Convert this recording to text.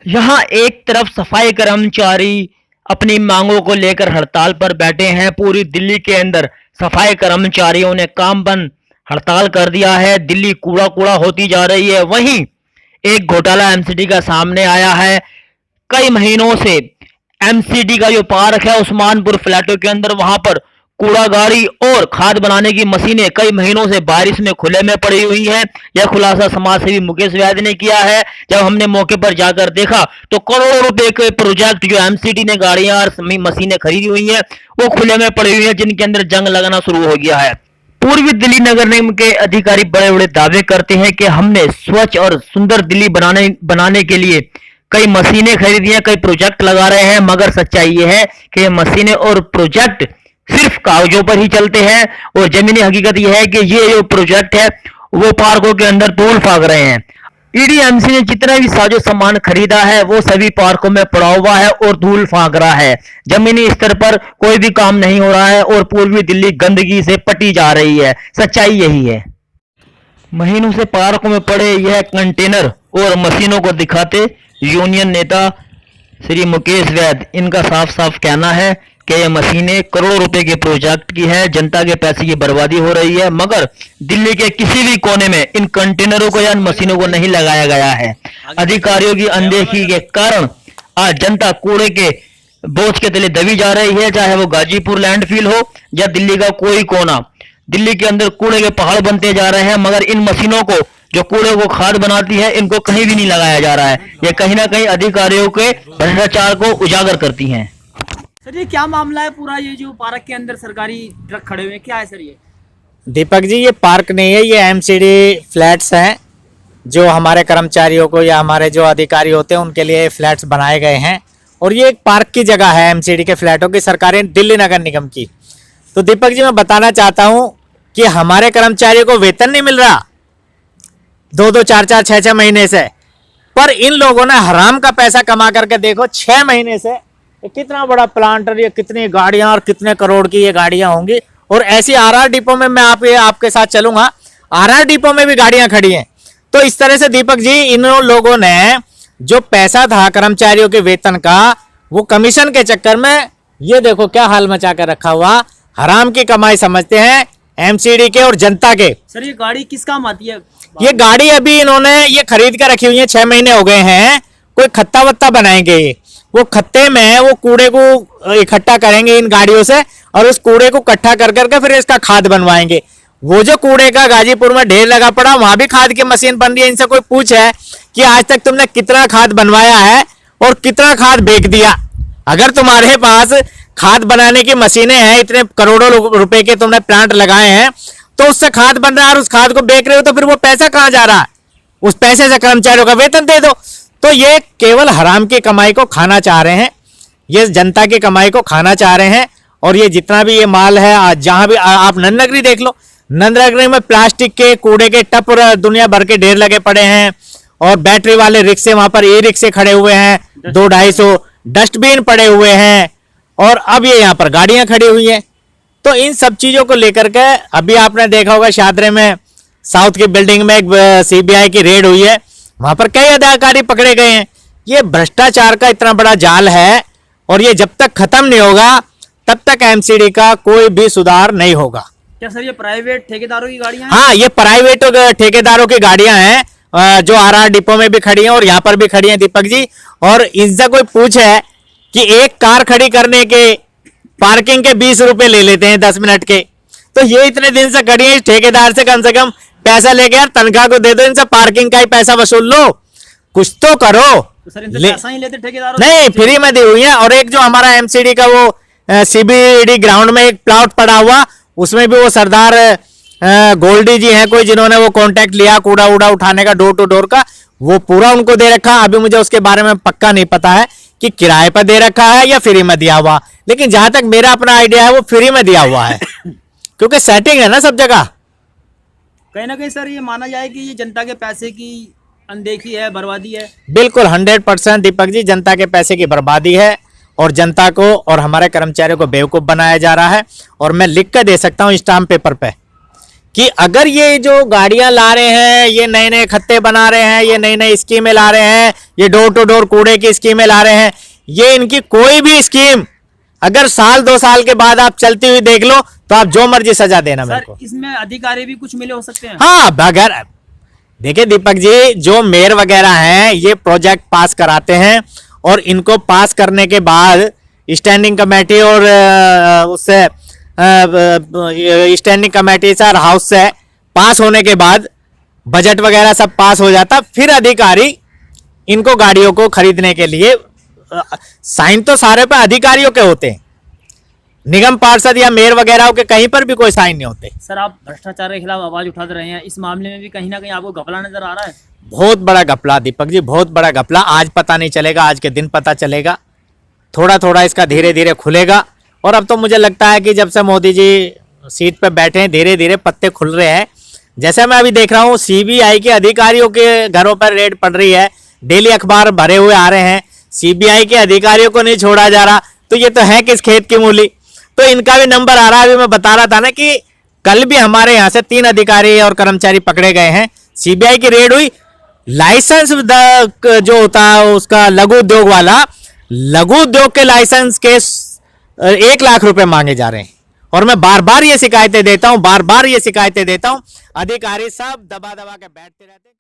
यहाँ एक तरफ सफाई कर्मचारी अपनी मांगों को लेकर हड़ताल पर बैठे हैं। पूरी दिल्ली के अंदर सफाई कर्मचारियों ने काम बंद हड़ताल कर दिया है। दिल्ली कूड़ा कूड़ा होती जा रही है। वहीं एक घोटाला एमसीडी का सामने आया है। कई महीनों से एमसीडी का जो पार्क है उस्मानपुर फ्लैटों के अंदर, वहां पर कूड़ा गाड़ी और खाद बनाने की मशीनें कई महीनों से बारिश में खुले में पड़ी हुई हैं। यह खुलासा समाज सेवी मुकेश व्यास ने किया है। जब हमने मौके पर जाकर देखा तो करोड़ों रुपए के प्रोजेक्ट जो एमसीडी ने गाड़ियां और मशीनें खरीदी हुई हैं वो खुले में पड़ी हुई हैं, जिनके अंदर जंग लगना शुरू हो गया है। पूर्वी दिल्ली नगर निगम के अधिकारी बड़े बड़े दावे करते हैं कि हमने स्वच्छ और सुंदर दिल्ली बनाने के लिए कई मशीनें खरीदी हैं, कई प्रोजेक्ट लगा रहे हैं, मगर सच्चाई ये है कि मशीनें और प्रोजेक्ट सिर्फ कागजों पर ही चलते हैं और जमीनी हकीकत यह है कि ये जो प्रोजेक्ट है वो पार्कों के अंदर धूल फाक रहे हैं। ईडीएमसी ने जितना भी साजो सामान खरीदा है वो सभी पार्कों में पड़ा हुआ है और धूल फाक रहा है। जमीनी स्तर पर कोई भी काम नहीं हो रहा है और पूर्वी दिल्ली गंदगी से पटी जा रही है। सच्चाई यही है। महीनों से पार्कों में पड़े यह कंटेनर और मशीनों को दिखाते यूनियन नेता श्री मुकेश वैद, इनका साफ साफ कहना है कि यह मशीनें करोड़ों रुपए के प्रोजेक्ट की है, जनता के पैसे की बर्बादी हो रही है, मगर दिल्ली के किसी भी कोने में इन कंटेनरों को या इन मशीनों को नहीं लगाया गया है। अधिकारियों की अनदेखी के कारण आज जनता कूड़े के बोझ के तले दबी जा रही है, चाहे वो गाजीपुर लैंडफिल हो या दिल्ली का कोई कोना। दिल्ली के अंदर कूड़े के पहाड़ बनते जा रहे हैं, मगर इन मशीनों को जो कूड़े को खाद बनाती है इनको कहीं भी नहीं लगाया जा रहा है। ये कहीं ना कहीं अधिकारियों के भ्रष्टाचार को उजागर करती हैं। सर ये क्या मामला है पूरा, ये जो पार्क के अंदर सरकारी ट्रक खड़े हुए हैं, क्या है सर ये? दीपक जी, ये पार्क नहीं है, ये एमसीडी फ्लैट्स हैं जो हमारे कर्मचारियों को या हमारे जो अधिकारी होते हैं उनके लिए फ्लैट्स बनाए गए हैं। और ये एक पार्क की जगह है एमसीडी के फ्लैटों की, सरकारी दिल्ली नगर निगम की। तो दीपक जी, मैं बताना चाहता हूँ कि हमारे कर्मचारियों को वेतन नहीं मिल रहा 2-2, 4-4, 6-6 महीने से, पर इन लोगों ने हराम का पैसा कमा करके देखो 6 महीने से ये कितना बड़ा प्लांट और ये कितनी गाड़ियां और कितने करोड़ की ये गाड़ियां होंगी। और ऐसी आरआर डिपो में मैं आपके साथ चलूंगा, आरआर डिपो में भी गाड़ियां खड़ी हैं। तो इस तरह से दीपक जी, इन लोगों ने जो पैसा था कर्मचारियों के वेतन का, वो कमीशन के चक्कर में ये देखो क्या हाल मचा कर रखा हुआ। हराम की कमाई समझते हैं एमसीडी के और जनता के। सर ये गाड़ी किस काम आती है? ये गाड़ी अभी इन्होंने ये खरीद कर रखी हुई है, 6 महीने हो गए हैं। कोई खत्ता वत्ता बनाएंगे, वो खत्ते में वो कूड़े को इकट्ठा करेंगे इन गाड़ियों से और उस कूड़े को इकट्ठा कर करके फिर इसका खाद बनवाएंगे। वो जो कूड़े का गाजीपुर में ढेर लगा पड़ा, वहां भी खाद की मशीन बन रही है। इनसे कोई पूछे कि आज तक तुमने कितना खाद बनवाया है और कितना खाद बेच दिया? अगर तुम्हारे पास खाद बनाने की मशीनें हैं, इतने करोड़ों रुपए के तुमने प्लांट लगाए हैं, तो उससे खाद बन रहा है और उस खाद को बेच रहे हो, तो फिर वो पैसा कहां जा रहा है? उस पैसे से कर्मचारियों का वेतन दे दो। तो ये केवल हराम की कमाई को खाना चाह रहे हैं, ये जनता की कमाई को खाना चाह रहे हैं। और ये जितना भी ये माल है, आज जहां भी आप नंदनगरी देख लो, नंदनगरी में प्लास्टिक के कूड़े के टप दुनिया भर के ढेर लगे पड़े हैं और बैटरी वाले रिक्शे, वहां पर ई रिक्शे खड़े हुए हैं 200-250, डस्टबिन पड़े हुए हैं और अब ये यहाँ पर गाड़ियां खड़ी हुई हैं। तो इन सब चीजों को लेकर के अभी आपने देखा होगा शादरे में साउथ की बिल्डिंग में एक सीबीआई की रेड हुई है, वहां पर कई अधिकारी पकड़े गए हैं। ये भ्रष्टाचार का इतना बड़ा जाल है और ये जब तक खत्म नहीं होगा तब तक एमसीडी का कोई भी सुधार नहीं होगा। क्या सर ये प्राइवेट ठेकेदारों की गाड़ियां हैं? हाँ, ये प्राइवेट ठेकेदारों की गाड़ियां हैं जो आरआर डिपो में भी खड़ी हैं और यहाँ पर भी खड़ी हैं दीपक जी। और इनसे कोई पूछे कि एक कार खड़ी करने के पार्किंग के 20 रुपए ले लेते हैं 10 मिनट के, तो ये इतने दिन से खड़ी है, ठेकेदार से कम पैसा लेके यार तनख्वाह को दे दो, इनसे पार्किंग का ही पैसा वसूल लो, कुछ तो करो। तो सर इनसे पैसा ही लेते ठेकेदारों? नहीं, फ्री में दी हुई है। और एक जो हमारा एमसीडी का वो सीबीडी ग्राउंड में एक प्लॉट पड़ा हुआ, उसमें भी वो सरदार गोल्डी जी हैं कोई, जिन्होंने वो कॉन्टेक्ट लिया कूड़ा उड़ा उठाने का डोर टू डोर का, वो पूरा उनको दे रखा। अभी मुझे उसके बारे में पक्का नहीं पता है कि किराए पर दे रखा है या फ्री में दिया हुआ, लेकिन जहां तक मेरा अपना आइडिया है वो फ्री में दिया हुआ है क्योंकि सेटिंग है ना सब जगह। कहीं ना कहीं सर ये माना जाए कि ये जनता के पैसे की अनदेखी है, बर्बादी है। बिल्कुल 100% दीपक जी, जनता के पैसे की बर्बादी है और जनता को और हमारे कर्मचारियों को बेवकूफ बनाया जा रहा है। और मैं लिख कर दे सकता हूँ स्टाम्प पेपर पे कि अगर ये जो गाड़ियां ला रहे हैं, ये नए नए खत्ते बना रहे हैं, ये नई नई स्कीमें ला रहे हैं, ये डोर टू डोर कूड़े की स्कीमें ला रहे हैं, ये इनकी कोई भी स्कीम अगर साल 2 साल के बाद आप चलती हुई देख लो तो आप जो मर्जी सजा देना मेरे सर को। इसमें अधिकारी भी कुछ मिले हो सकते हैं। हाँ, अगर देखिए दीपक जी, जो मेयर वगैरह हैं ये प्रोजेक्ट पास कराते हैं और इनको पास करने के बाद स्टैंडिंग कमेटी और उससे स्टैंडिंग कमेटी से और हाउस से पास होने के बाद बजट वगैरह सब पास हो जाता, फिर अधिकारी इनको गाड़ियों को खरीदने के लिए साइन तो सारे पे अधिकारियों के होते हैं, निगम पार्षद या मेयर वगैरह के कहीं पर भी कोई साइन नहीं होते। सर आप भ्रष्टाचार के खिलाफ आवाज उठाते रहे हैं, इस मामले में भी कहीं ना कहीं आपको घपला नजर आ रहा है। बहुत बड़ा घपला दीपक जी, बहुत बड़ा घपला। आज पता नहीं चलेगा, आज के दिन पता चलेगा, थोड़ा थोड़ा इसका धीरे धीरे खुलेगा। और अब तो मुझे लगता है कि जब से मोदी जी सीट पे बैठे हैं धीरे धीरे पत्ते खुल रहे हैं। जैसे मैं अभी देख रहा हूँ सीबीआई के अधिकारियों के घरों पर रेड पड़ रही है, डेली अखबार भरे हुए आ रहे हैं, सीबीआई के अधिकारियों को नहीं छोड़ा जा रहा, तो ये तो है किस खेत की मूली। तो इनका भी नंबर आ रहा है। अभी मैं बता रहा था ना कि कल भी हमारे यहाँ से 3 अधिकारी और कर्मचारी पकड़े गए हैं, सीबीआई की रेड हुई। लाइसेंस जो होता है उसका लघु उद्योग वाला, लघु उद्योग के लाइसेंस के 1 लाख रुपए मांगे जा रहे हैं। और मैं बार बार ये शिकायतें देता हूं, अधिकारी सब दबा दबा के बैठते रहते हैं।